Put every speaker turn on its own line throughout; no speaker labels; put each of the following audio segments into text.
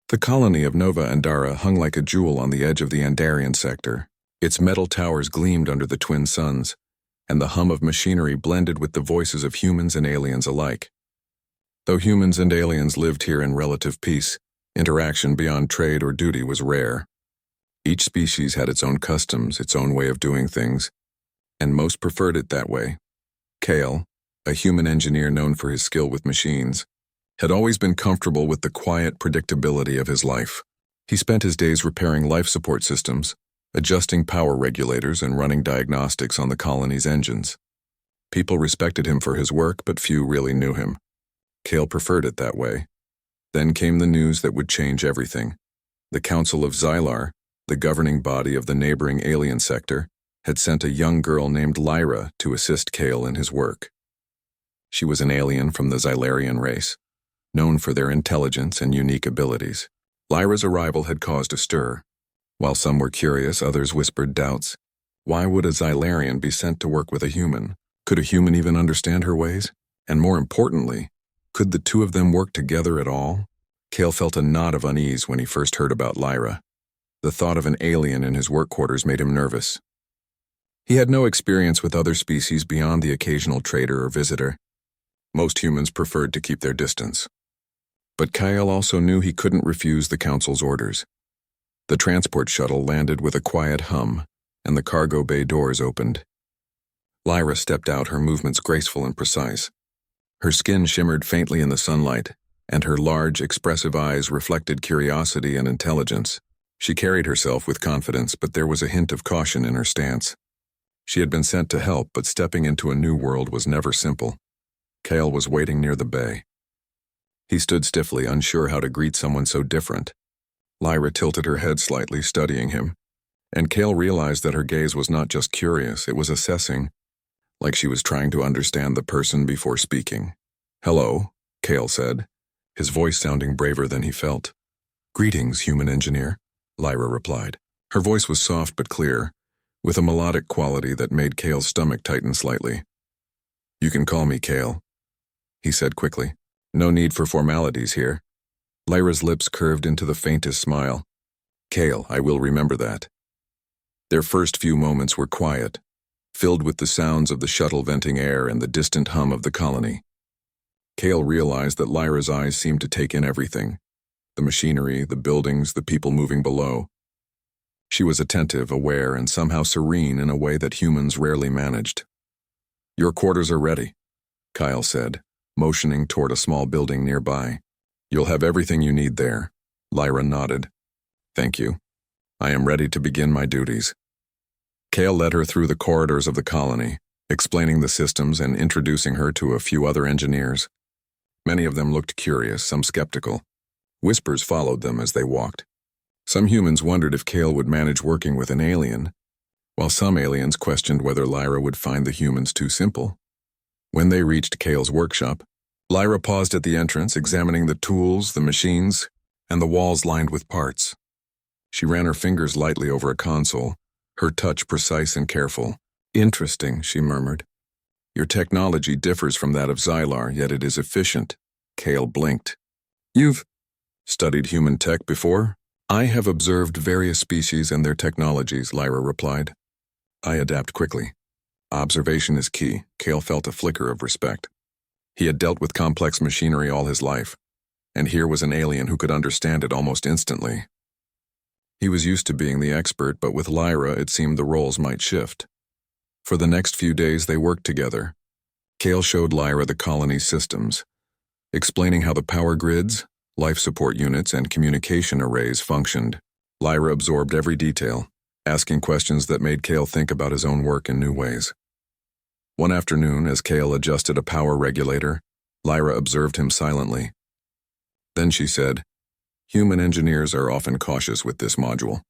The colony of Nova Andara hung like a jewel on the edge of the Andarian sector. Its metal towers gleamed under the twin suns, and the hum of machinery blended with the voices of humans and aliens alike. Though humans and aliens lived here in relative peace, interaction beyond trade or duty was rare. Each species had its own customs, its own way of doing things, and most preferred it that way. Kale, a human engineer known for his skill with machines, had always been comfortable with the quiet predictability of his life. He spent his days repairing life support systems, adjusting power regulators, and running diagnostics on the colony's engines. People respected him for his work, but few really knew him. Kale preferred it that way. Then came the news that would change everything. The Council of Xylar, the governing body of the neighboring alien sector, had sent a young girl named Lyra to assist Kale in his work. She was an alien from the Xylarian race, known for their intelligence and unique abilities. Lyra's arrival had caused a stir. While some were curious, others whispered doubts. Why would a Xylarian be sent to work with a human? Could a human even understand her ways? And more importantly, could the two of them work together at all? Kale felt a knot of unease when he first heard about Lyra. The thought of an alien in his work quarters made him nervous. He had no experience with other species beyond the occasional trader or visitor. Most humans preferred to keep their distance. But Kyle also knew he couldn't refuse the Council's orders. The transport shuttle landed with a quiet hum, and the cargo bay doors opened. Lyra stepped out, her movements graceful and precise. Her skin shimmered faintly in the sunlight, and her large, expressive eyes reflected curiosity and intelligence. She carried herself with confidence, but there was a hint of caution in her stance. She had been sent to help, but stepping into a new world was never simple. Kale was waiting near the bay. He stood stiffly, unsure how to greet someone so different. Lyra tilted her head slightly, studying him, and Kale realized that her gaze was not just curious, it was assessing, like she was trying to understand the person before speaking. "Hello," Kale said, his voice sounding braver than he felt. "Greetings, human engineer," Lyra replied. Her voice was soft but clear, with a melodic quality that made Kale's stomach tighten slightly. "You can call me Kale," he said quickly. "No need for formalities here." Lyra's lips curved into the faintest smile. "Kale, I will remember that." Their first few moments were quiet, filled with the sounds of the shuttle venting air and the distant hum of the colony. Kale realized that Lyra's eyes seemed to take in everything: the machinery, the buildings, the people moving below. She was attentive, aware, and somehow serene in a way that humans rarely managed. "Your quarters are ready," Kyle said, motioning toward a small building nearby. "You'll have everything you need there." Lyra nodded. "Thank you. I am ready to begin my duties." Kale led her through the corridors of the colony, explaining the systems and introducing her to a few other engineers. Many of them looked curious, some skeptical. Whispers followed them as they walked. Some humans wondered if Kale would manage working with an alien, while some aliens questioned whether Lyra would find the humans too simple. When they reached Kale's workshop, Lyra paused at the entrance, examining the tools, the machines, and the walls lined with parts. She ran her fingers lightly over a console, her touch precise and careful. "Interesting," she murmured. "Your technology differs from that of Xylar, yet it is efficient." Kale blinked. "You've studied human tech before?" "I have observed various species and their technologies," Lyra replied. "I adapt quickly." Observation is key. Kale felt a flicker of respect. He had dealt with complex machinery all his life, and here was an alien who could understand it almost instantly. He was used to being the expert, but with Lyra it seemed the roles might shift. For the next few days they worked together. Kale showed Lyra the colony's systems, explaining how the power grids, life support units, and communication arrays functioned. Lyra absorbed every detail, asking questions that made Kale think about his own work in new ways. One afternoon, as Kale adjusted a power regulator, Lyra observed him silently. Then she said, "Human engineers are often cautious with this module.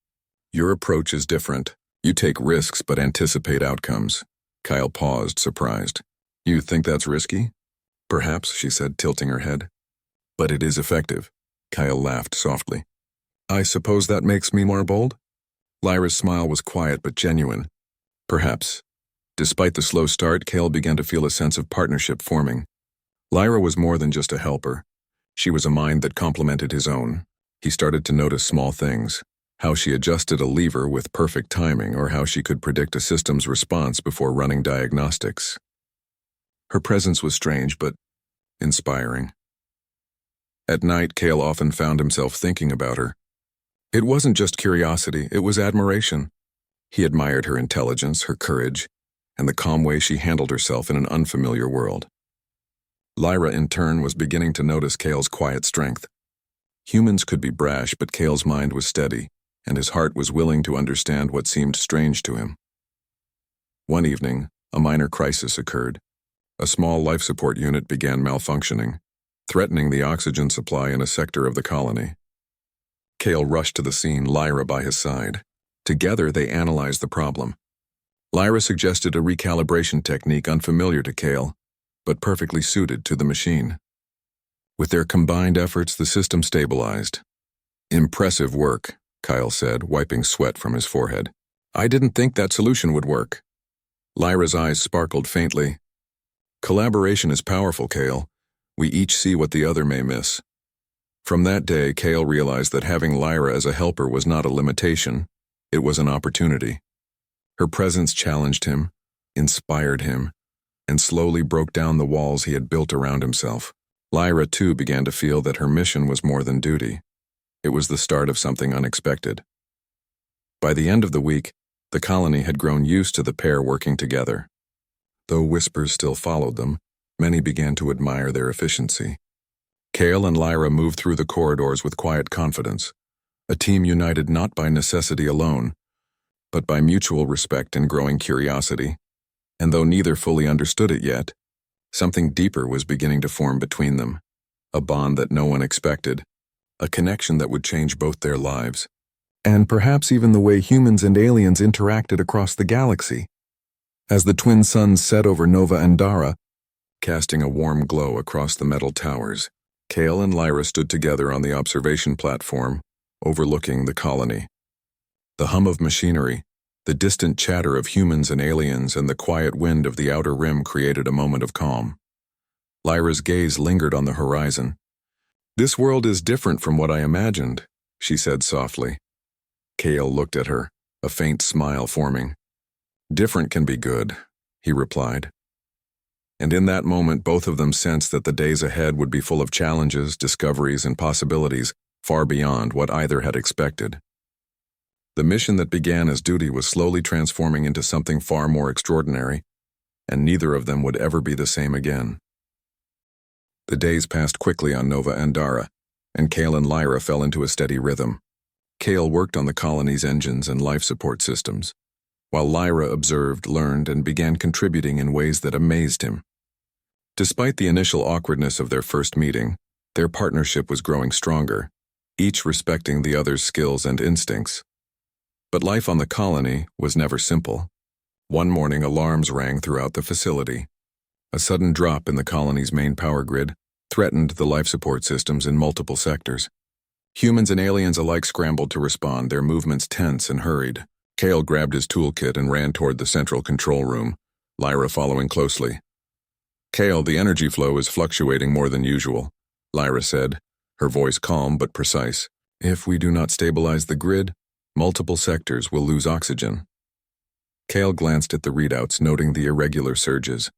Your approach is different. You take risks but anticipate outcomes." Kyle paused, surprised. "You think that's risky?" "Perhaps," she said, tilting her head. "But it is effective." Kyle laughed softly. "I suppose that makes me more bold?" Lyra's smile was quiet but genuine. "Perhaps." Despite the slow start, Kale began to feel a sense of partnership forming. Lyra was more than just a helper. She was a mind that complemented his own. He started to notice small things, how she adjusted a lever with perfect timing or how she could predict a system's response before running diagnostics. Her presence was strange but inspiring. At night, Cale often found himself thinking about her. It wasn't just curiosity, it was admiration. He admired her intelligence, her courage, and the calm way she handled herself in an unfamiliar world. Lyra, in turn, was beginning to notice Cale's quiet strength. Humans could be brash, but Cale's mind was steady, and his heart was willing to understand what seemed strange to him. One evening, a minor crisis occurred. A small life support unit began malfunctioning, threatening the oxygen supply in a sector of the colony. Cale rushed to the scene, Lyra by his side. Together, they analyzed the problem. Lyra suggested a recalibration technique unfamiliar to Cale, but perfectly suited to the machine. With their combined efforts, the system stabilized. "Impressive work," Kyle said, wiping sweat from his forehead. "I didn't think that solution would work." Lyra's eyes sparkled faintly. "Collaboration is powerful, Cale. We each see what the other may miss." From that day, Cale realized that having Lyra as a helper was not a limitation, it was an opportunity. Her presence challenged him, inspired him, and slowly broke down the walls he had built around himself. Lyra, too, began to feel that her mission was more than duty. It was the start of something unexpected. By the end of the week, the colony had grown used to the pair working together. Though whispers still followed them, many began to admire their efficiency. Cale and Lyra moved through the corridors with quiet confidence, a team united not by necessity alone, but by mutual respect and growing curiosity. And though neither fully understood it yet, something deeper was beginning to form between them, a bond that no one expected, a connection that would change both their lives, and perhaps even the way humans and aliens interacted across the galaxy. As the twin suns set over Nova Andara, casting a warm glow across the metal towers, Cale and Lyra stood together on the observation platform, overlooking the colony. The hum of machinery, the distant chatter of humans and aliens, and the quiet wind of the outer rim created a moment of calm. Lyra's gaze lingered on the horizon. "This world is different from what I imagined," she said softly. Cale looked at her, a faint smile forming. "Different can be good," he replied. And in that moment, both of them sensed that the days ahead would be full of challenges, discoveries, and possibilities far beyond what either had expected. The mission that began as duty was slowly transforming into something far more extraordinary, and neither of them would ever be the same again. The days passed quickly on Nova Andara, and Cale and Lyra fell into a steady rhythm. Cale worked on the colony's engines and life support systems, while Lyra observed, learned, and began contributing in ways that amazed him. Despite the initial awkwardness of their first meeting, their partnership was growing stronger, each respecting the other's skills and instincts. But life on the colony was never simple. One morning, alarms rang throughout the facility. A sudden drop in the colony's main power grid threatened the life support systems in multiple sectors. Humans and aliens alike scrambled to respond, their movements tense and hurried. Cale grabbed his toolkit and ran toward the central control room, Lyra following closely. "Cale, the energy flow is fluctuating more than usual," Lyra said, her voice calm but precise. "If we do not stabilize the grid, multiple sectors will lose oxygen." Cale glanced at the readouts, noting the irregular surges.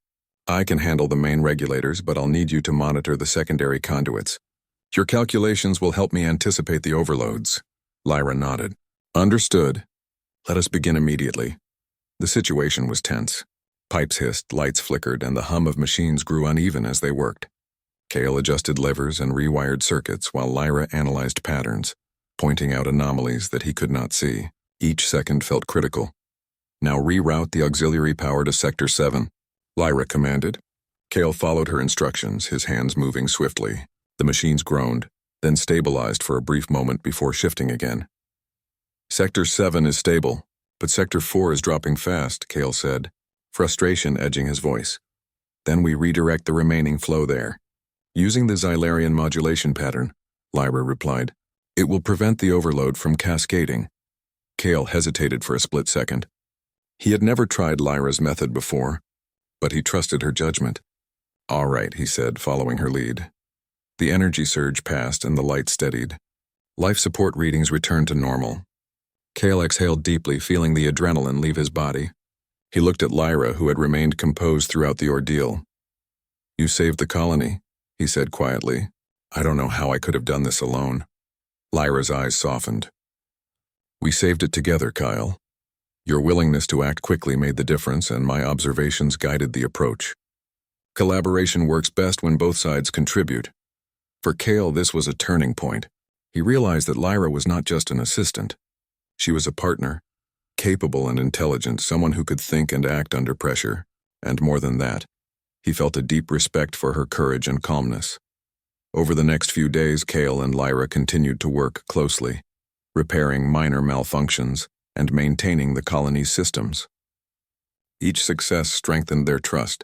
"I can handle the main regulators, but I'll need you to monitor the secondary conduits. Your calculations will help me anticipate the overloads." Lyra nodded. "Understood. Let us begin immediately." The situation was tense. Pipes hissed, lights flickered, and the hum of machines grew uneven as they worked. Cale adjusted levers and rewired circuits while Lyra analyzed patterns, pointing out anomalies that he could not see. Each second felt critical. "Now reroute the auxiliary power to Sector 7, Lyra commanded. Cale followed her instructions, his hands moving swiftly. The machines groaned, then stabilized for a brief moment before shifting again. "Sector 7 is stable, but Sector 4 is dropping fast," Cale said, frustration edging his voice. "Then we redirect the remaining flow there. Using the Xylarian modulation pattern," Lyra replied. "It will prevent the overload from cascading." Cale hesitated for a split second. He had never tried Lyra's method before, but he trusted her judgment. "All right," he said, following her lead. The energy surge passed and the light steadied. Life support readings returned to normal. Kale exhaled deeply, feeling the adrenaline leave his body. He looked at Lyra, who had remained composed throughout the ordeal. "You saved the colony," he said quietly. "I don't know how I could have done this alone." Lyra's eyes softened. "We saved it together, Kyle. Your willingness to act quickly made the difference, and my observations guided the approach. Collaboration works best when both sides contribute." For Kale, this was a turning point. He realized that Lyra was not just an assistant. She was a partner, capable and intelligent, someone who could think and act under pressure. And more than that, he felt a deep respect for her courage and calmness. Over the next few days, Kale and Lyra continued to work closely, repairing minor malfunctions and maintaining the colony's systems. Each success strengthened their trust.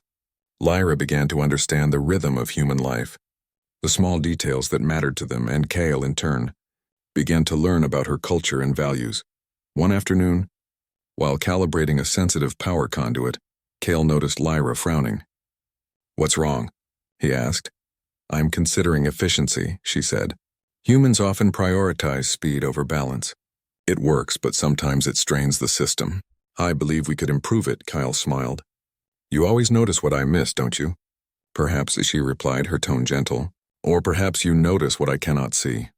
Lyra began to understand the rhythm of human life, the small details that mattered to them, and Kale, in turn, began to learn about her culture and values. One afternoon, while calibrating a sensitive power conduit, Kale noticed Lyra frowning. "What's wrong?" he asked. "I'm considering efficiency," she said. "Humans often prioritize speed over balance. It works, but sometimes it strains the system. I believe we could improve it," Kyle smiled. "You always notice what I miss, don't you?" "Perhaps," she replied, her tone gentle. "Or perhaps you notice what I cannot see.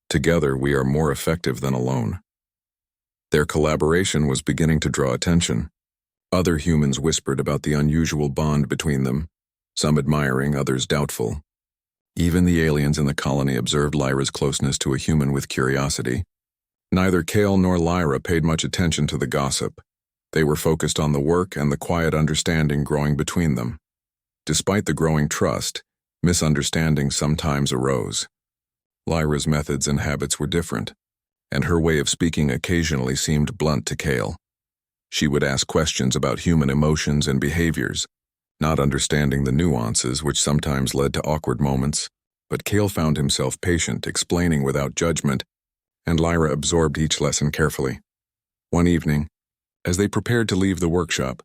Together, we are more effective than alone." Their collaboration was beginning to draw attention. Other humans whispered about the unusual bond between them, some admiring, others doubtful. Even the aliens in the colony observed Lyra's closeness to a human with curiosity. Neither Kale nor Lyra paid much attention to the gossip. They were focused on the work and the quiet understanding growing between them. Despite the growing trust, misunderstandings sometimes arose. Lyra's methods and habits were different, and her way of speaking occasionally seemed blunt to Kale. She would ask questions about human emotions and behaviors, not understanding the nuances, which sometimes led to awkward moments. But Kale found himself patient, explaining without judgment, and Lyra absorbed each lesson carefully. One evening, as they prepared to leave the workshop,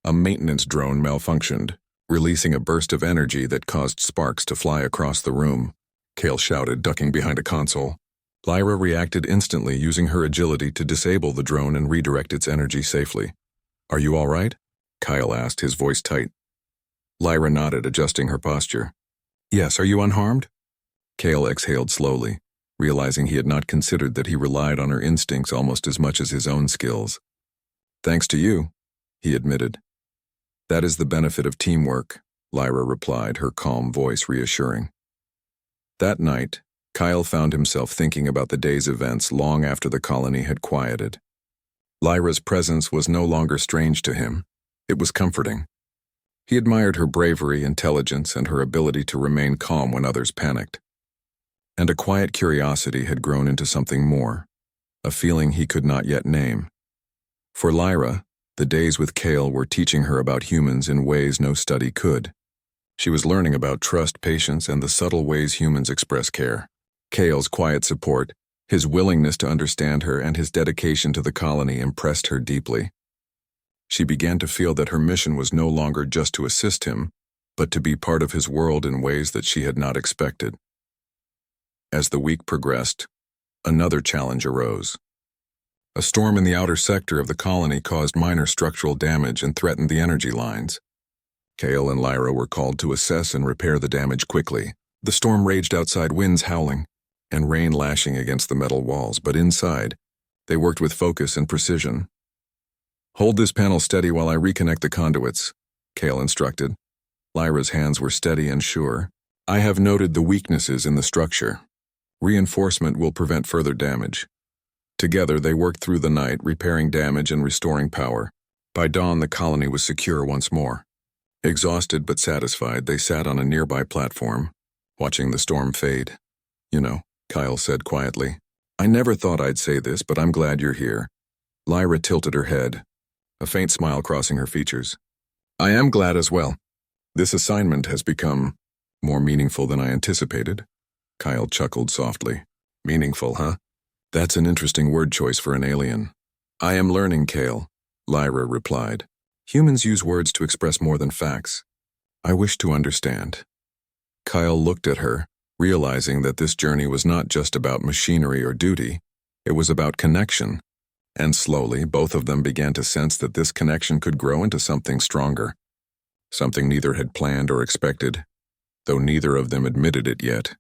a maintenance drone malfunctioned, releasing a burst of energy that caused sparks to fly across the room. Kale shouted, ducking behind a console. Lyra reacted instantly, using her agility to disable the drone and redirect its energy safely. "Are you all right?" Kyle asked, his voice tight. Lyra nodded, adjusting her posture. "Yes, are you unharmed?" Kale exhaled slowly, realizing he had not considered that he relied on her instincts almost as much as his own skills. "Thanks to you," he admitted. "That is the benefit of teamwork," Lyra replied, her calm voice reassuring. That night, Kyle found himself thinking about the day's events long after the colony had quieted. Lyra's presence was no longer strange to him. It was comforting. He admired her bravery, intelligence, and her ability to remain calm when others panicked. And a quiet curiosity had grown into something more, a feeling he could not yet name. For Lyra, the days with Kale were teaching her about humans in ways no study could. She was learning about trust, patience, and the subtle ways humans express care. Kale's quiet support, his willingness to understand her, and his dedication to the colony impressed her deeply. She began to feel that her mission was no longer just to assist him, but to be part of his world in ways that she had not expected. As the week progressed, another challenge arose. A storm in the outer sector of the colony caused minor structural damage and threatened the energy lines. Kale and Lyra were called to assess and repair the damage quickly. The storm raged outside, winds howling, and rain lashing against the metal walls, but inside, they worked with focus and precision. "Hold this panel steady while I reconnect the conduits," Kale instructed. Lyra's hands were steady and sure. "I have noted the weaknesses in the structure. Reinforcement will prevent further damage." Together, they worked through the night, repairing damage and restoring power. By dawn, the colony was secure once more. Exhausted but satisfied, they sat on a nearby platform, watching the storm fade. "You know," Kyle said quietly, "I never thought I'd say this, but I'm glad you're here." Lyra tilted her head, a faint smile crossing her features. "I am glad as well. This assignment has become more meaningful than I anticipated." Kyle chuckled softly. "Meaningful, huh? That's an interesting word choice for an alien." "I am learning, Kale," Lyra replied. "Humans use words to express more than facts. I wish to understand." Kyle looked at her, realizing that this journey was not just about machinery or duty, it was about connection. And slowly, both of them began to sense that this connection could grow into something stronger, something neither had planned or expected, though neither of them admitted it yet.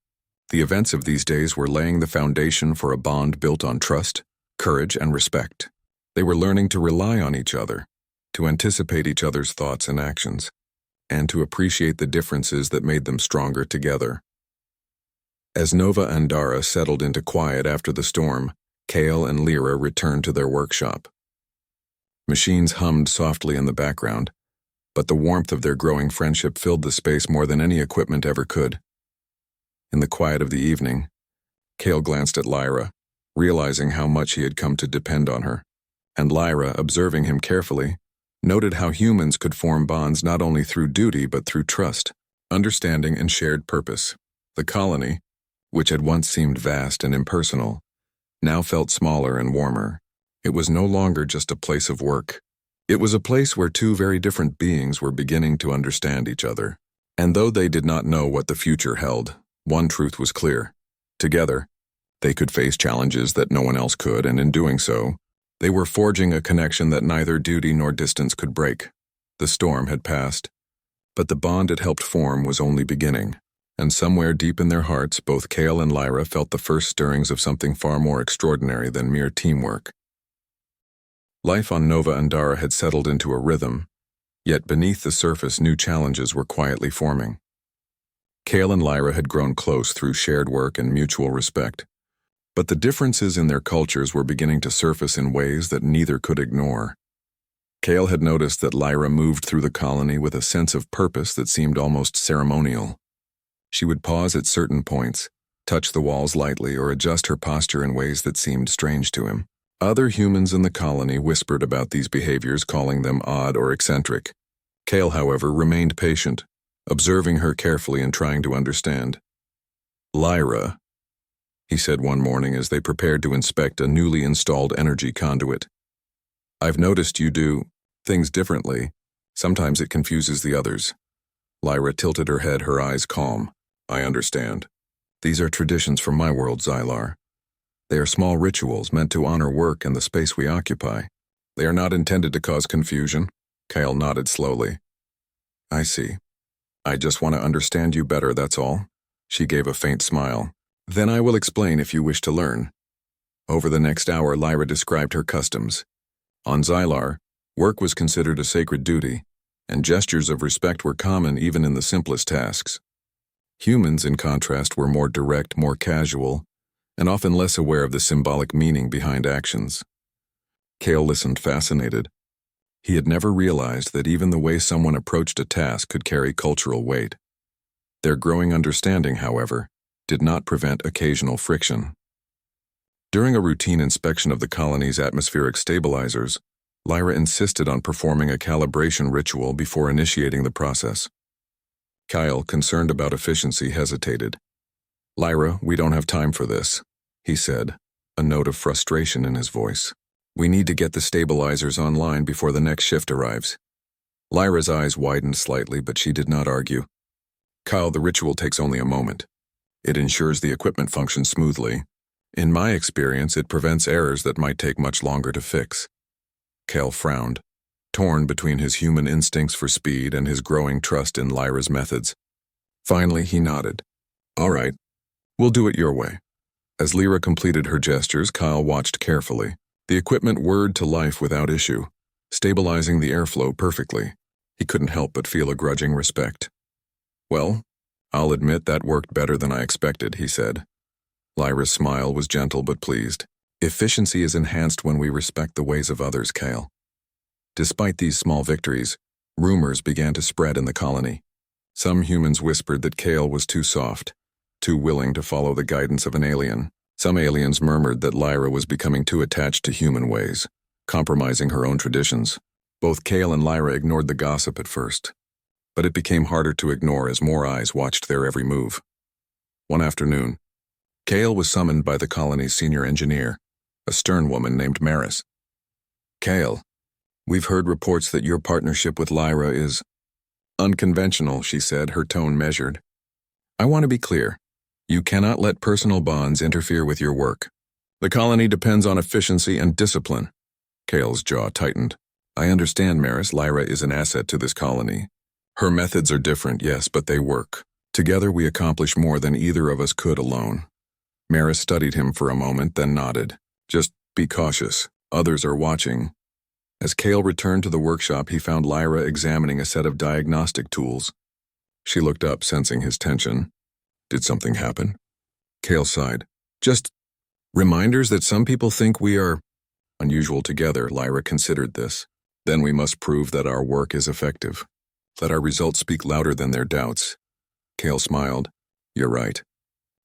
The events of these days were laying the foundation for a bond built on trust, courage, and respect. They were learning to rely on each other, to anticipate each other's thoughts and actions, and to appreciate the differences that made them stronger together. As Nova and Dara settled into quiet after the storm, Kale and Lyra returned to their workshop. Machines hummed softly in the background, but the warmth of their growing friendship filled the space more than any equipment ever could. In the quiet of the evening, Kale glanced at Lyra, realizing how much he had come to depend on her, and Lyra, observing him carefully, noted how humans could form bonds not only through duty but through trust, understanding, and shared purpose. The colony, which had once seemed vast and impersonal, now felt smaller and warmer. It was no longer just a place of work. It was a place where two very different beings were beginning to understand each other. And though they did not know what the future held, one truth was clear. Together, they could face challenges that no one else could, and in doing so, they were forging a connection that neither duty nor distance could break. The storm had passed, but the bond it helped form was only beginning. And somewhere deep in their hearts, both Kale and Lyra felt the first stirrings of something far more extraordinary than mere teamwork. Life on Nova and Dara had settled into a rhythm, yet beneath the surface new challenges were quietly forming. Kale and Lyra had grown close through shared work and mutual respect, but the differences in their cultures were beginning to surface in ways that neither could ignore. Kale had noticed that Lyra moved through the colony with a sense of purpose that seemed almost ceremonial. She would pause at certain points, touch the walls lightly, or adjust her posture in ways that seemed strange to him. Other humans in the colony whispered about these behaviors, calling them odd or eccentric. Kale, however, remained patient, observing her carefully and trying to understand. "Lyra," he said one morning as they prepared to inspect a newly installed energy conduit. "I've noticed you do things differently. Sometimes it confuses the others." Lyra tilted her head, her eyes calm. "I understand. These are traditions from my world, Xylar. They are small rituals meant to honor work and the space we occupy. They are not intended to cause confusion." Kale nodded slowly. "I see. I just want to understand you better, that's all." She gave a faint smile. "Then I will explain if you wish to learn." Over the next hour, Lyra described her customs. On Xylar, work was considered a sacred duty, and gestures of respect were common even in the simplest tasks. Humans, in contrast, were more direct, more casual, and often less aware of the symbolic meaning behind actions. Kale listened fascinated. He had never realized that even the way someone approached a task could carry cultural weight. Their growing understanding, however, did not prevent occasional friction. During a routine inspection of the colony's atmospheric stabilizers, Lyra insisted on performing a calibration ritual before initiating the process. Kyle, concerned about efficiency, hesitated. "Lyra, we don't have time for this," he said, a note of frustration in his voice. "We need to get the stabilizers online before the next shift arrives." Lyra's eyes widened slightly, but she did not argue. "Kyle, the ritual takes only a moment. It ensures the equipment functions smoothly. In my experience, it prevents errors that might take much longer to fix." Kale frowned, torn between his human instincts for speed and his growing trust in Lyra's methods. Finally, he nodded. "All right, we'll do it your way." As Lyra completed her gestures, Kyle watched carefully. The equipment whirred to life without issue, stabilizing the airflow perfectly. He couldn't help but feel a grudging respect. "Well, I'll admit that worked better than I expected," he said. Lyra's smile was gentle but pleased. "Efficiency is enhanced when we respect the ways of others, Kale." Despite these small victories, rumors began to spread in the colony. Some humans whispered that Kale was too soft, too willing to follow the guidance of an alien. Some aliens murmured that Lyra was becoming too attached to human ways, compromising her own traditions. Both Kale and Lyra ignored the gossip at first, but it became harder to ignore as more eyes watched their every move. One afternoon, Kale was summoned by the colony's senior engineer, a stern woman named Maris. "Kale, we've heard reports that your partnership with Lyra is unconventional," she said, her tone measured. "I want to be clear. You cannot let personal bonds interfere with your work. The colony depends on efficiency and discipline. Kale's jaw tightened. I understand, Maris. Lyra is an asset to this colony. Her methods are different, yes, but they work. Together we accomplish more than either of us could alone. Maris studied him for a moment, then nodded. Just be cautious. Others are watching. As Kale returned to the workshop, he found Lyra examining a set of diagnostic tools. She looked up, sensing his tension. Did something happen? Kale sighed. Just reminders that some people think we are unusual together. Lyra considered this. Then we must prove that our work is effective. Let our results speak louder than their doubts. Kale smiled. You're right.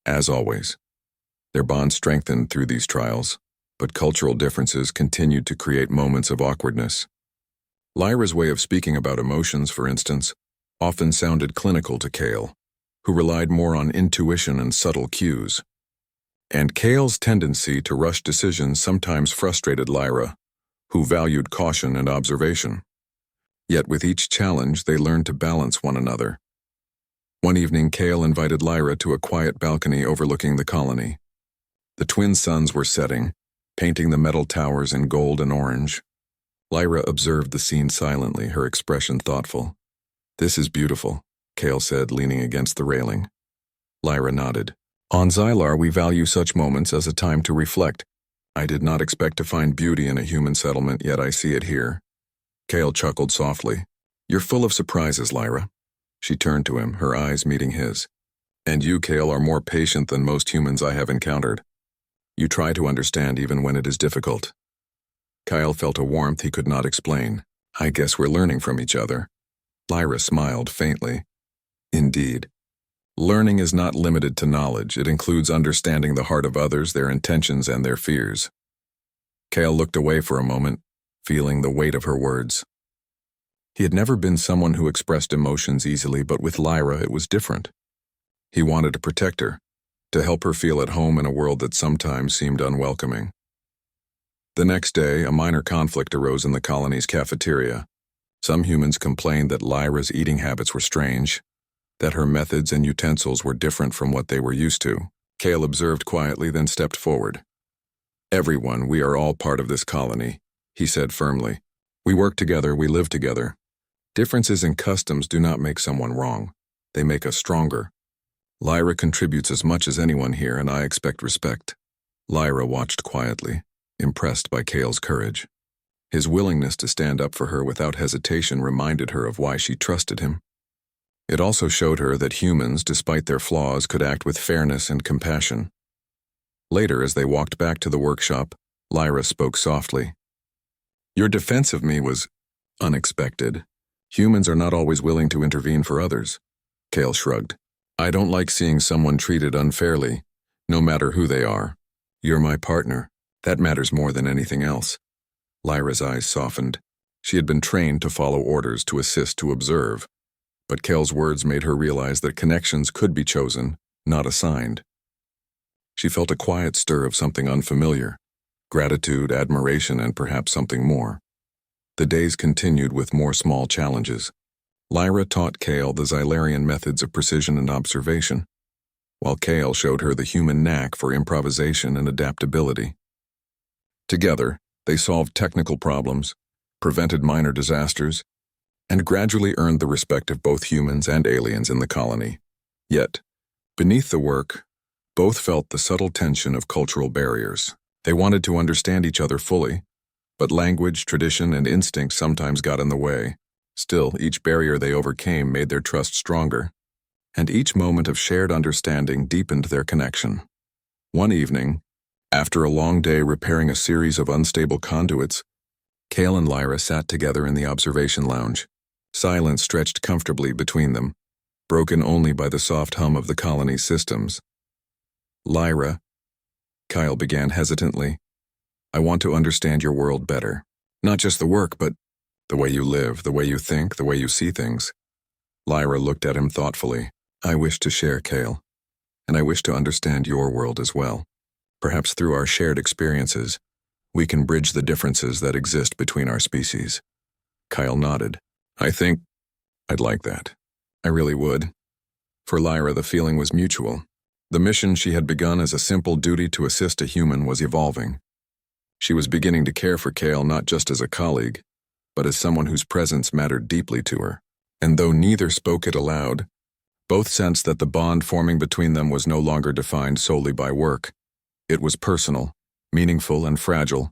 As always. Their bond strengthened through these trials, but cultural differences continued to create moments of awkwardness. Lyra's way of speaking about emotions, for instance, often sounded clinical to Kale, who relied more on intuition and subtle cues. And Kale's tendency to rush decisions sometimes frustrated Lyra, who valued caution and observation. Yet with each challenge, they learned to balance one another. One evening, Kale invited Lyra to a quiet balcony overlooking the colony. The twin suns were setting, painting the metal towers in gold and orange. Lyra observed the scene silently, her expression thoughtful. This is beautiful, Kale said, leaning against the railing. Lyra nodded. On Xylar, we value such moments as a time to reflect. I did not expect to find beauty in a human settlement, yet I see it here. Kale chuckled softly. You're full of surprises, Lyra. She turned to him, her eyes meeting his. And you, Kale, are more patient than most humans I have encountered. You try to understand even when it is difficult. Kyle felt a warmth he could not explain. I guess we're learning from each other. Lyra smiled faintly. Indeed. Learning is not limited to knowledge. It includes understanding the heart of others, their intentions, and their fears. Kale looked away for a moment, feeling the weight of her words. He had never been someone who expressed emotions easily, but with Lyra it was different. He wanted to protect her, to help her feel at home in a world that sometimes seemed unwelcoming. The next day, a minor conflict arose in the colony's cafeteria. Some humans complained that Lyra's eating habits were strange, that her methods and utensils were different from what they were used to. Kale observed quietly, then stepped forward. Everyone, we are all part of this colony, he said firmly. We work together, we live together. Differences in customs do not make someone wrong. They make us stronger. Lyra contributes as much as anyone here, and I expect respect. Lyra watched quietly, impressed by Kale's courage. His willingness to stand up for her without hesitation reminded her of why she trusted him. It also showed her that humans, despite their flaws, could act with fairness and compassion. Later, as they walked back to the workshop, Lyra spoke softly. Your defense of me was unexpected. Humans are not always willing to intervene for others. Kale shrugged. I don't like seeing someone treated unfairly, no matter who they are. You're my partner. That matters more than anything else. Lyra's eyes softened. She had been trained to follow orders, to assist, to observe. But Kale's words made her realize that connections could be chosen, not assigned. She felt a quiet stir of something unfamiliar, gratitude, admiration, and perhaps something more. The days continued with more small challenges. Lyra taught Kale the Xylarian methods of precision and observation, while Kale showed her the human knack for improvisation and adaptability. Together, they solved technical problems, prevented minor disasters, and gradually earned the respect of both humans and aliens in the colony. Yet, beneath the work, both felt the subtle tension of cultural barriers. They wanted to understand each other fully, but language, tradition, and instinct sometimes got in the way. Still, each barrier they overcame made their trust stronger, and each moment of shared understanding deepened their connection. One evening, after a long day repairing a series of unstable conduits, Kale and Lyra sat together in the observation lounge. Silence stretched comfortably between them, broken only by the soft hum of the colony's systems. Lyra, Kyle began hesitantly, I want to understand your world better. Not just the work, but the way you live, the way you think, the way you see things. Lyra looked at him thoughtfully. I wish to share, Kale, and I wish to understand your world as well. Perhaps through our shared experiences, we can bridge the differences that exist between our species. Kyle nodded. I think I'd like that. I really would. For Lyra, the feeling was mutual. The mission she had begun as a simple duty to assist a human was evolving. She was beginning to care for Kale not just as a colleague, but as someone whose presence mattered deeply to her. And though neither spoke it aloud, both sensed that the bond forming between them was no longer defined solely by work. It was personal, meaningful, and fragile,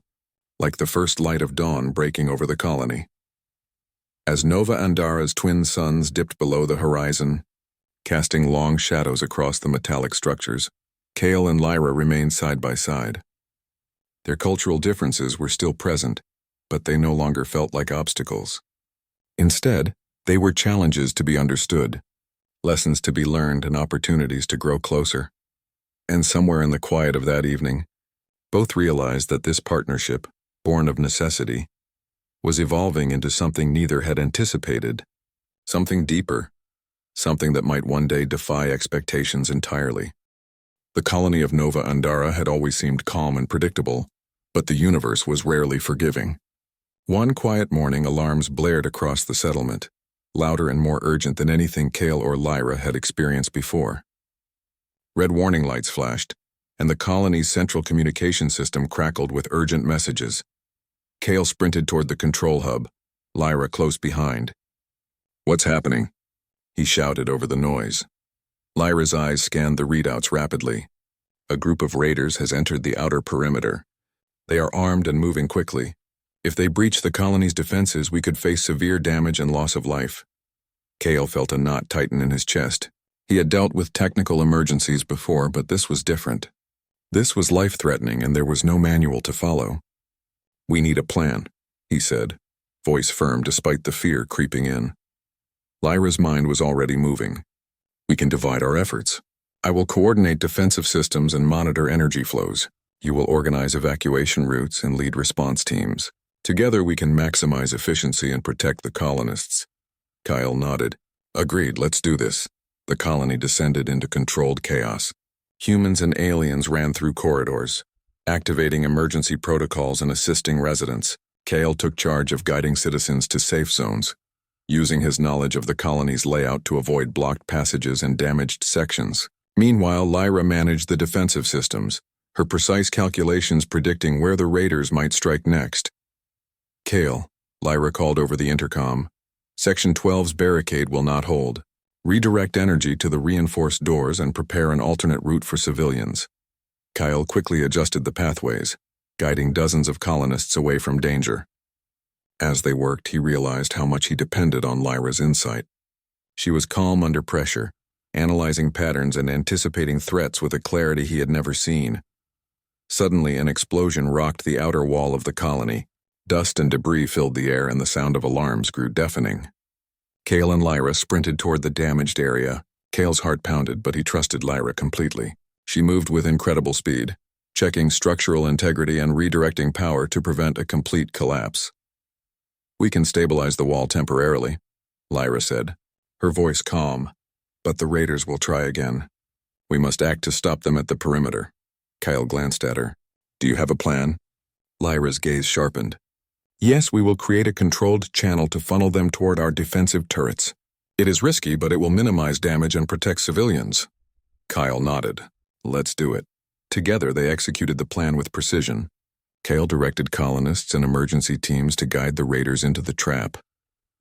like the first light of dawn breaking over the colony. As Nova Andara's twin suns dipped below the horizon, casting long shadows across the metallic structures, Kale and Lyra remained side by side. Their cultural differences were still present, but they no longer felt like obstacles. Instead, they were challenges to be understood, lessons to be learned, and opportunities to grow closer. And somewhere in the quiet of that evening, both realized that this partnership, born of necessity, was evolving into something neither had anticipated, something deeper, something that might one day defy expectations entirely. The colony of Nova Andara had always seemed calm and predictable, but the universe was rarely forgiving. One quiet morning, alarms blared across the settlement, louder and more urgent than anything Kale or Lyra had experienced before. Red warning lights flashed, and the colony's central communication system crackled with urgent messages. Kale sprinted toward the control hub, Lyra close behind. "What's happening?" he shouted over the noise. Lyra's eyes scanned the readouts rapidly. A group of raiders has entered the outer perimeter. They are armed and moving quickly. If they breach the colony's defenses, we could face severe damage and loss of life. Kale felt a knot tighten in his chest. He had dealt with technical emergencies before, but this was different. This was life-threatening, and there was no manual to follow. "We need a plan," he said, voice firm despite the fear creeping in. Lyra's mind was already moving. "We can divide our efforts. I will coordinate defensive systems and monitor energy flows. You will organize evacuation routes and lead response teams. Together we can maximize efficiency and protect the colonists." Kyle nodded. "Agreed, let's do this." The colony descended into controlled chaos. Humans and aliens ran through corridors, activating emergency protocols and assisting residents. Kale took charge of guiding citizens to safe zones, using his knowledge of the colony's layout to avoid blocked passages and damaged sections. Meanwhile, Lyra managed the defensive systems, her precise calculations predicting where the raiders might strike next. "Kale," Lyra called over the intercom, "Section 12's barricade will not hold. Redirect energy to the reinforced doors and prepare an alternate route for civilians." Kyle quickly adjusted the pathways, guiding dozens of colonists away from danger. As they worked, he realized how much he depended on Lyra's insight. She was calm under pressure, analyzing patterns and anticipating threats with a clarity he had never seen. Suddenly, an explosion rocked the outer wall of the colony. Dust and debris filled the air, and the sound of alarms grew deafening. Kale and Lyra sprinted toward the damaged area. Kale's heart pounded, but he trusted Lyra completely. She moved with incredible speed, checking structural integrity and redirecting power to prevent a complete collapse. "We can stabilize the wall temporarily," Lyra said, her voice calm. "But the raiders will try again. We must act to stop them at the perimeter." Kyle glanced at her. "Do you have a plan?" Lyra's gaze sharpened. "Yes, we will create a controlled channel to funnel them toward our defensive turrets. It is risky, but it will minimize damage and protect civilians." Kyle nodded. "Let's do it." Together, they executed the plan with precision. Kale directed colonists and emergency teams to guide the raiders into the trap,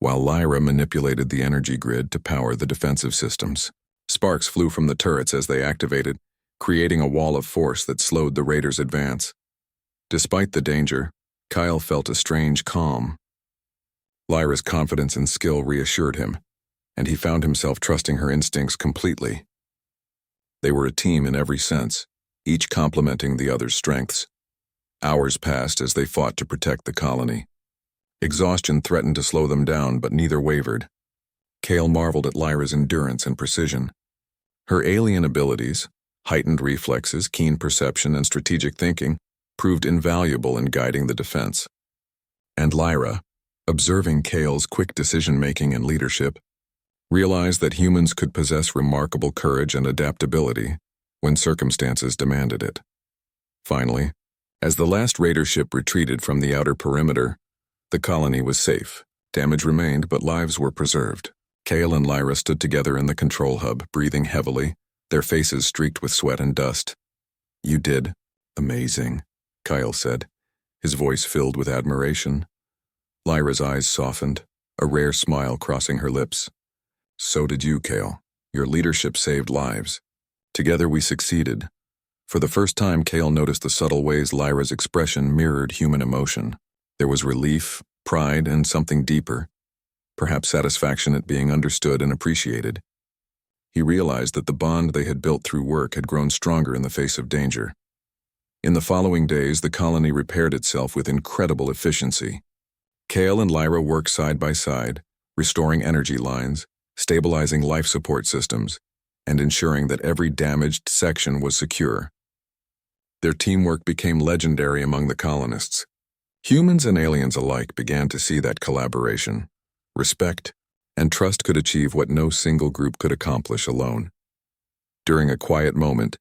while Lyra manipulated the energy grid to power the defensive systems. Sparks flew from the turrets as they activated, creating a wall of force that slowed the raiders' advance. Despite the danger, Kyle felt a strange calm. Lyra's confidence and skill reassured him, and he found himself trusting her instincts completely. They were a team in every sense, each complementing the other's strengths. Hours passed as they fought to protect the colony. Exhaustion threatened to slow them down, but neither wavered. Kale marveled at Lyra's endurance and precision. Her alien abilities, heightened reflexes, keen perception, and strategic thinking, proved invaluable in guiding the defense. And Lyra, observing Kale's quick decision-making and leadership, realized that humans could possess remarkable courage and adaptability when circumstances demanded it. Finally, as the last raider ship retreated from the outer perimeter, the colony was safe. Damage remained, but lives were preserved. Kale and Lyra stood together in the control hub, breathing heavily, their faces streaked with sweat and dust. "You did. Amazing," Kyle said, his voice filled with admiration. Lyra's eyes softened, a rare smile crossing her lips. "So did you, Kale. Your leadership saved lives. Together we succeeded." For the first time, Kale noticed the subtle ways Lyra's expression mirrored human emotion. There was relief, pride, and something deeper, perhaps satisfaction at being understood and appreciated. He realized that the bond they had built through work had grown stronger in the face of danger. In the following days, the colony repaired itself with incredible efficiency. Kale and Lyra worked side by side, restoring energy lines, stabilizing life support systems, and ensuring that every damaged section was secure. Their teamwork became legendary among the colonists. Humans and aliens alike began to see that collaboration, respect, and trust could achieve what no single group could accomplish alone. During a quiet moment,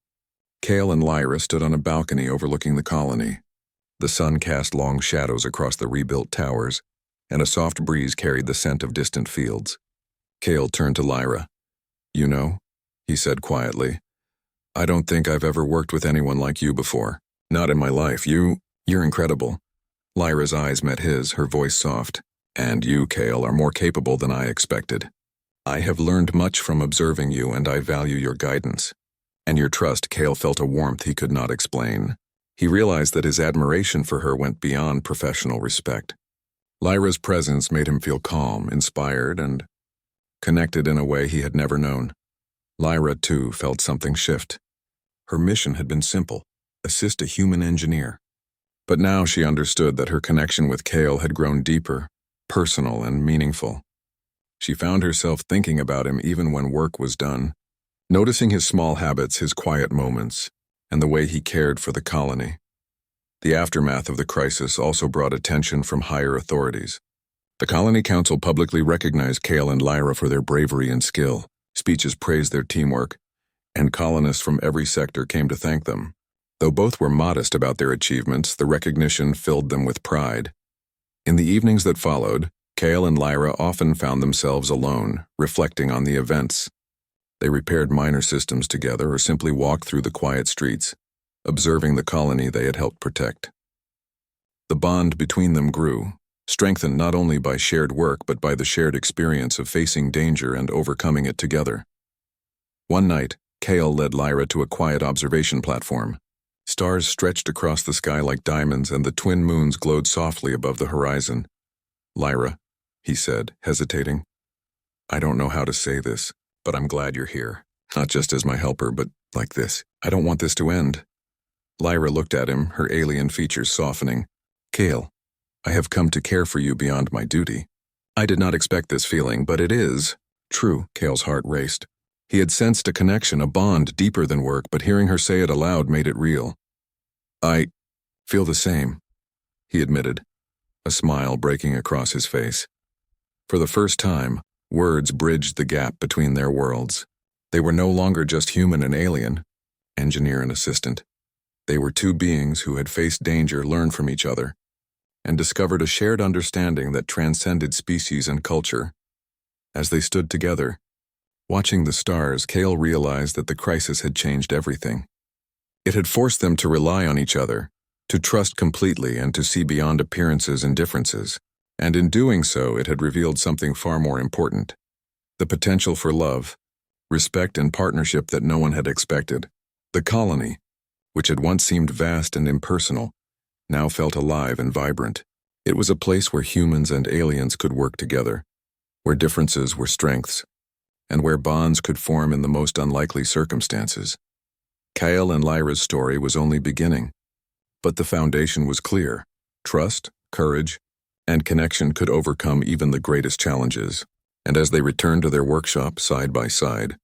Kale and Lyra stood on a balcony overlooking the colony. The sun cast long shadows across the rebuilt towers, and a soft breeze carried the scent of distant fields. Kale turned to Lyra. "You know," he said quietly, "I don't think I've ever worked with anyone like you before. Not in my life. You're incredible." Lyra's eyes met his, her voice soft. "And you, Kale, are more capable than I expected. I have learned much from observing you, and I value your guidance." And your trust. Kale felt a warmth he could not explain. He realized that his admiration for her went beyond professional respect. Lyra's presence made him feel calm, inspired, and connected in a way he had never known. Lyra, too, felt something shift. Her mission had been simple: assist a human engineer. But now she understood that her connection with Kale had grown deeper, personal, and meaningful. She found herself thinking about him even when work was done, noticing his small habits, his quiet moments, and the way he cared for the colony. The aftermath of the crisis also brought attention from higher authorities. The Colony Council publicly recognized Kale and Lyra for their bravery and skill. Speeches praised their teamwork, and colonists from every sector came to thank them. Though both were modest about their achievements, the recognition filled them with pride. In the evenings that followed, Kale and Lyra often found themselves alone, reflecting on the events. They repaired minor systems together or simply walked through the quiet streets, observing the colony they had helped protect. The bond between them grew, strengthened not only by shared work but by the shared experience of facing danger and overcoming it together. One night, Kale led Lyra to a quiet observation platform. Stars stretched across the sky like diamonds, and the twin moons glowed softly above the horizon. "Lyra," he said, hesitating, "I don't know how to say this, but I'm glad you're here. Not just as my helper, but like this. I don't want this to end." Lyra looked at him, her alien features softening. "Kale, I have come to care for you beyond my duty." "I did not expect this feeling, but it is." True, Kale's heart raced. He had sensed a connection, a bond deeper than work, but hearing her say it aloud made it real. "I feel the same," he admitted, a smile breaking across his face. For the first time, words bridged the gap between their worlds. They were no longer just human and alien, engineer and assistant. They were two beings who had faced danger, learned from each other, and discovered a shared understanding that transcended species and culture. As they stood together, watching the stars, Kale realized that the crisis had changed everything. It had forced them to rely on each other, to trust completely, and to see beyond appearances and differences. And in doing so, it had revealed something far more important: the potential for love, respect, and partnership that no one had expected. The colony, which had once seemed vast and impersonal, now felt alive and vibrant. It was a place where humans and aliens could work together, where differences were strengths, and where bonds could form in the most unlikely circumstances. Kale and Lyra's story was only beginning, but the foundation was clear. Trust, courage, and connection could overcome even the greatest challenges. And as they returned to their workshop side by side,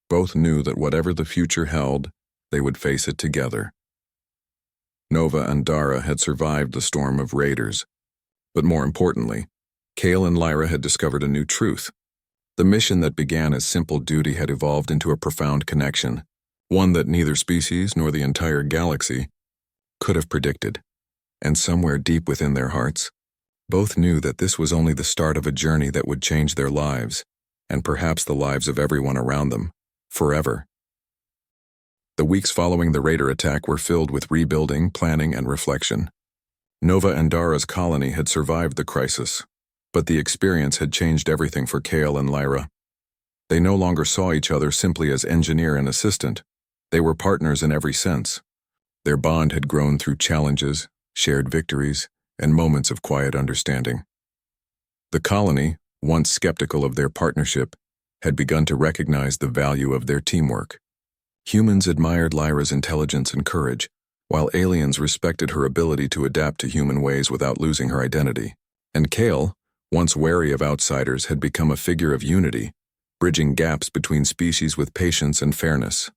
both knew that whatever the future held, they would face it together. Nova and Dara had survived the storm of raiders, but more importantly, Kale and Lyra had discovered a new truth. The mission that began as simple duty had evolved into a profound connection, one that neither species nor the entire galaxy could have predicted. And somewhere deep within their hearts, both knew that this was only the start of a journey that would change their lives, and perhaps the lives of everyone around them, forever. The weeks following the Raider attack were filled with rebuilding, planning, and reflection. Nova Andara's colony had survived the crisis, but the experience had changed everything for Kale and Lyra. They no longer saw each other simply as engineer and assistant. They were partners in every sense. Their bond had grown through challenges, shared victories, and moments of quiet understanding. The colony, once skeptical of their partnership, had begun to recognize the value of their teamwork. Humans admired Lyra's intelligence and courage, while aliens respected her ability to adapt to human ways without losing her identity. And Kale, once wary of outsiders, had become a figure of unity, bridging gaps between species with patience and fairness.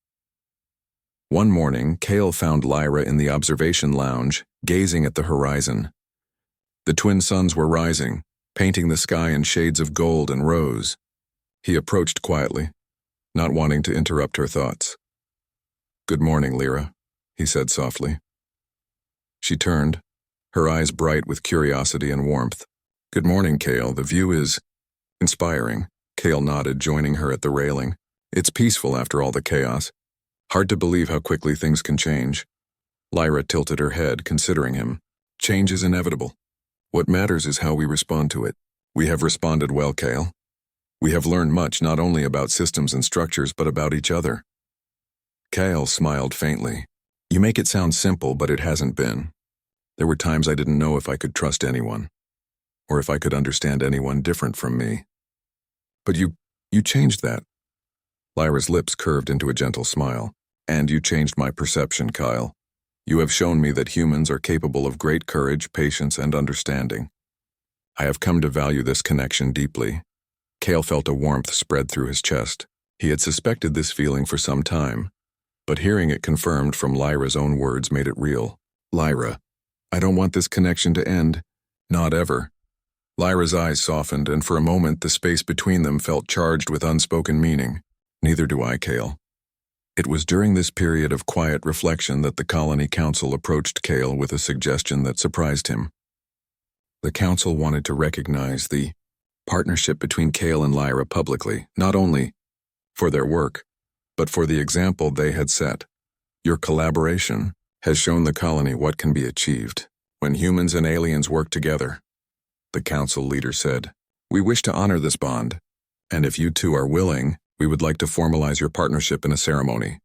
One morning, Kale found Lyra in the observation lounge, gazing at the horizon. The twin suns were rising, painting the sky in shades of gold and rose. He approached quietly, not wanting to interrupt her thoughts. "Good morning, Lyra," he said softly. She turned, her eyes bright with curiosity and warmth. "Good morning, Kale. The view is inspiring." Kale nodded, joining her at the railing. "It's peaceful after all the chaos. Hard to believe how quickly things can change." Lyra tilted her head, considering him. "Change is inevitable. What matters is how we respond to it. We have responded well, Kale. We have learned much not only about systems and structures but about each other." Kale smiled faintly. "You make it sound simple, but it hasn't been. There were times I didn't know if I could trust anyone, or if I could understand anyone different from me. But you changed that." Lyra's lips curved into a gentle smile. "And you changed my perception, Kyle. You have shown me that humans are capable of great courage, patience, and understanding. I have come to value this connection deeply." Kale felt a warmth spread through his chest. He had suspected this feeling for some time, but hearing it confirmed from Lyra's own words made it real. "Lyra, I don't want this connection to end. Not ever." Lyra's eyes softened, and for a moment the space between them felt charged with unspoken meaning. "Neither do I, Kale." It was during this period of quiet reflection that the Colony Council approached Kale with a suggestion that surprised him. The council wanted to recognize the partnership between Kale and Lyra publicly, not only for their work, but for the example they had set. "Your collaboration has shown the colony what can be achieved when humans and aliens work together," the council leader said. "We wish to honor this bond, and if you two are willing, we would like to formalize your partnership in a ceremony."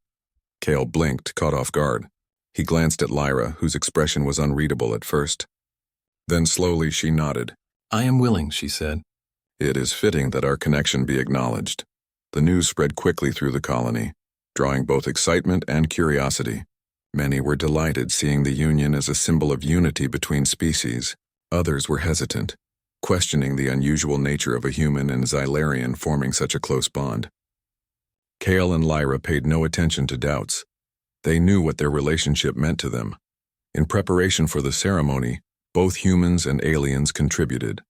Kale blinked, caught off guard. He glanced at Lyra, whose expression was unreadable at first. Then slowly she nodded. "I am willing," she said. "It is fitting that our connection be acknowledged." The news spread quickly through the colony, drawing both excitement and curiosity. Many were delighted, seeing the union as a symbol of unity between species. Others were hesitant, questioning the unusual nature of a human and Xylarian forming such a close bond. Kale and Lyra paid no attention to doubts. They knew what their relationship meant to them. In preparation for the ceremony, both humans and aliens contributed.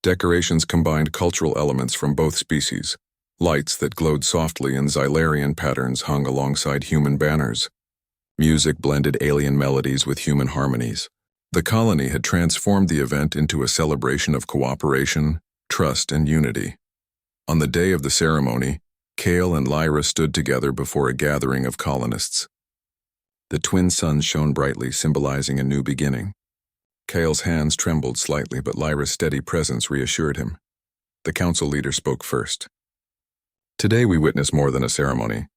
Decorations combined cultural elements from both species. Lights that glowed softly in Xylarian patterns hung alongside human banners. Music blended alien melodies with human harmonies. The colony had transformed the event into a celebration of cooperation, trust, and unity. On the day of the ceremony, Kale and Lyra stood together before a gathering of colonists. The twin suns shone brightly, symbolizing a new beginning. Kale's hands trembled slightly, but Lyra's steady presence reassured him. The council leader spoke first. "Today we witness more than a ceremony.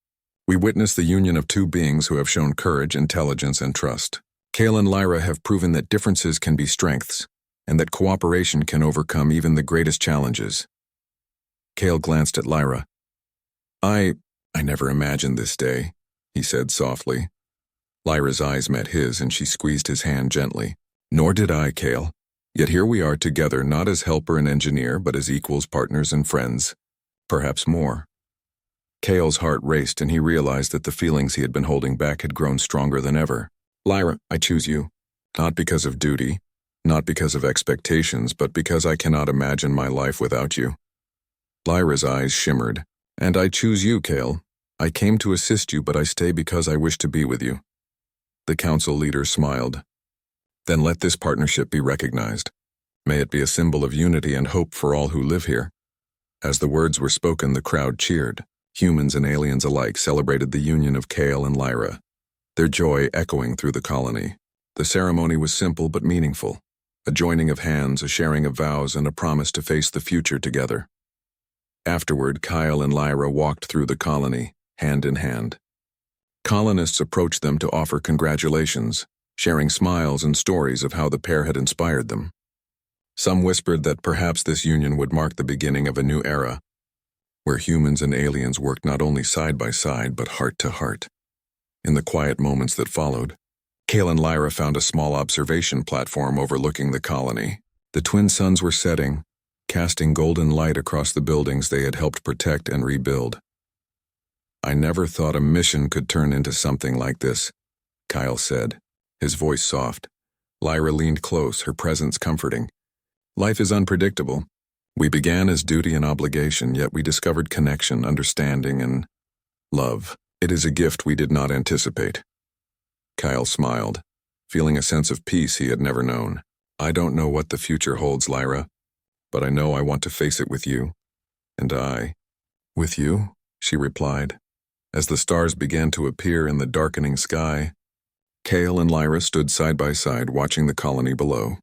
We witness the union of two beings who have shown courage, intelligence, and trust. Kale and Lyra have proven that differences can be strengths, and that cooperation can overcome even the greatest challenges." Kale glanced at Lyra. I never imagined this day," he said softly. Lyra's eyes met his, and she squeezed his hand gently. "Nor did I, Kale. Yet here we are together, not as helper and engineer, but as equals, partners, and friends. Perhaps more." Kale's heart raced, and he realized that the feelings he had been holding back had grown stronger than ever. "Lyra, I choose you. Not because of duty, not because of expectations, but because I cannot imagine my life without you." Lyra's eyes shimmered. "And I choose you, Kale. I came to assist you, but I stay because I wish to be with you." The council leader smiled. "Then let this partnership be recognized. May it be a symbol of unity and hope for all who live here." As the words were spoken, the crowd cheered. Humans and aliens alike celebrated the union of Kale and Lyra, their joy echoing through the colony. The ceremony was simple but meaningful, a joining of hands, a sharing of vows, and a promise to face the future together. Afterward, Kyle and Lyra walked through the colony, hand in hand. Colonists approached them to offer congratulations, sharing smiles and stories of how the pair had inspired them. Some whispered that perhaps this union would mark the beginning of a new era, where humans and aliens worked not only side by side but heart to heart. In the quiet moments that followed, Kale and Lyra found a small observation platform overlooking the colony. The twin suns were setting, casting golden light across the buildings they had helped protect and rebuild. "I never thought a mission could turn into something like this," Kyle said, his voice soft. Lyra leaned close, her presence comforting. "Life is unpredictable. We began as duty and obligation, yet we discovered connection, understanding, and love. It is a gift we did not anticipate." Kyle smiled, feeling a sense of peace he had never known. "I don't know what the future holds, Lyra, but I know I want to face it with you. And I." "With you?" she replied. As the stars began to appear in the darkening sky, Kale and Lyra stood side by side watching the colony below.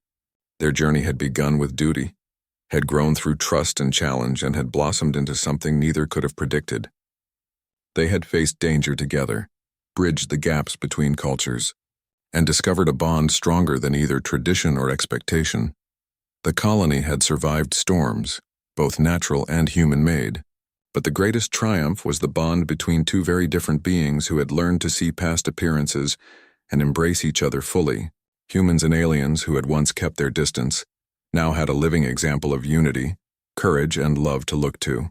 Their journey had begun with duty, had grown through trust and challenge, and had blossomed into something neither could have predicted. They had faced danger together, bridged the gaps between cultures, and discovered a bond stronger than either tradition or expectation. The colony had survived storms, both natural and human-made, but the greatest triumph was the bond between two very different beings who had learned to see past appearances and embrace each other fully. Humans and aliens who had once kept their distance now had a living example of unity, courage, and love to look to.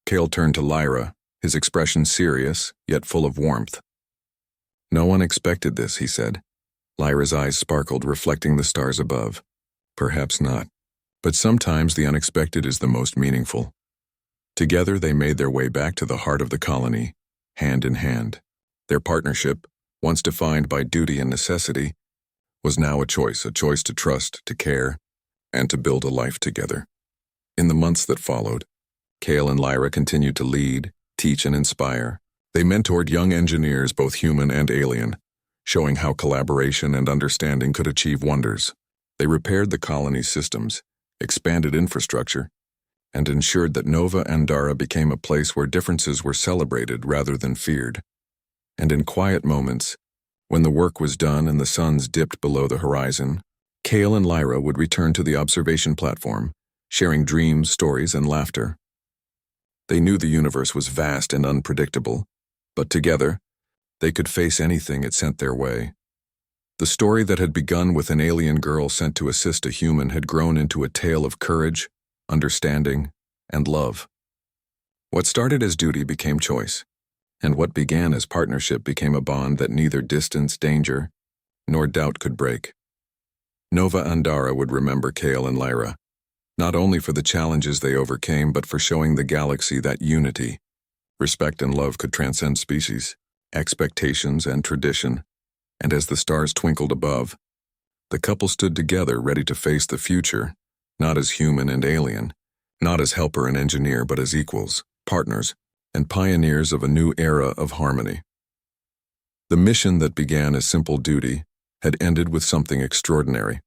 Kale turned to Lyra, his expression serious, yet full of warmth. "No one expected this," he said. Lyra's eyes sparkled, reflecting the stars above. "Perhaps not. But sometimes the unexpected is the most meaningful." Together they made their way back to the heart of the colony, hand in hand. Their partnership, once defined by duty and necessity, was now a choice to trust, to care, and to build a life together. In the months that followed, Kale and Lyra continued to lead, teach, and inspire. They mentored young engineers, both human and alien, showing how collaboration and understanding could achieve wonders. They repaired the colony's systems, expanded infrastructure, and ensured that Nova Andara became a place where differences were celebrated rather than feared. And in quiet moments, when the work was done and the suns dipped below the horizon, Kale and Lyra would return to the observation platform, sharing dreams, stories, and laughter. They knew the universe was vast and unpredictable, but together, they could face anything it sent their way. The story that had begun with an alien girl sent to assist a human had grown into a tale of courage, understanding, and love. What started as duty became choice, and what began as partnership became a bond that neither distance, danger, nor doubt could break. Nova Andara would remember Kale and Lyra, not only for the challenges they overcame, but for showing the galaxy that unity, respect, and love could transcend species, expectations, and tradition. And as the stars twinkled above, the couple stood together ready to face the future, not as human and alien, not as helper and engineer, but as equals, partners, and pioneers of a new era of harmony. The mission that began as simple duty had ended with something extraordinary,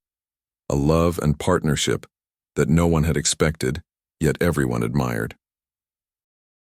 a love and partnership that no one had expected, yet everyone admired.